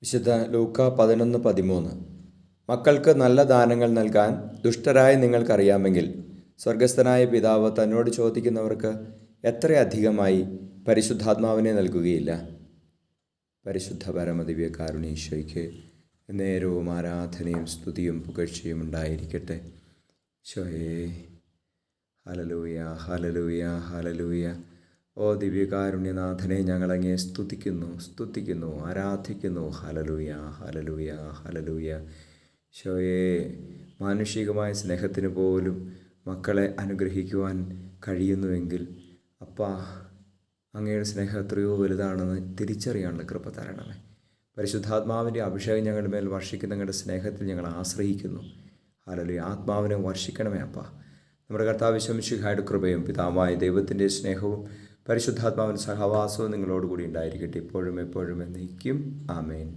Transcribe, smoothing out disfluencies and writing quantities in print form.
വിശുദ്ധ ലൂക്ക 11:13. മക്കൾക്ക് നല്ല ദാനങ്ങൾ നൽകാൻ ദുഷ്ടരായ നിങ്ങൾക്കറിയാമെങ്കിൽ സ്വർഗസ്ഥനായ പിതാവ് തന്നോട് ചോദിക്കുന്നവർക്ക് എത്രയധികമായി പരിശുദ്ധാത്മാവിനെ നൽകുകയില്ല. പരിശുദ്ധ പരമദിവ്യകാരുണ്യേശ്വയ്ക്ക് നേരവും ആരാധനയും സ്തുതിയും പുകഴ്ചയും ഉണ്ടായിരിക്കട്ടെ. ശോയേ ഹല്ലേലൂയ, ഹല്ലേലൂയ, ഹല്ലേലൂയ. ഓ ദിവ്യകാരുണ്യനാഥനെ, ഞങ്ങളങ്ങേ സ്തുതിക്കുന്നു, ആരാധിക്കുന്നു. Hallelujah, hallelujah, hallelujah. ശോയേ, മാനുഷികമായ സ്നേഹത്തിന് പോലും മക്കളെ അനുഗ്രഹിക്കുവാൻ കഴിയുന്നുവെങ്കിൽ അപ്പാ, അങ്ങയുടെ സ്നേഹം എത്രയോ വലുതാണെന്ന് തിരിച്ചറിയാനുള്ള കൃപ തരണമേ. പരിശുദ്ധാത്മാവിൻ്റെ അഭിഷേകം ഞങ്ങളുടെ മേൽ വർഷിക്കുന്ന ഞങ്ങളുടെ സ്നേഹത്തിൽ ഞങ്ങൾ ആശ്രയിക്കുന്നു. ഹല്ലേലൂയ. ആത്മാവിനെ വർഷിക്കണമേ അപ്പാ. നമ്മുടെ കർത്താവ് മിശിഹായുടെ കൃപയും പിതാവായ ദൈവത്തിൻ്റെ സ്നേഹവും പരിശുദ്ധാത്മാവിൻ്റെ സഹവാസവും നിങ്ങളോടുകൂടി ഉണ്ടായിരിക്കട്ടെ, ഇപ്പോഴും എപ്പോഴും എന്നേക്കും. ആമേൻ.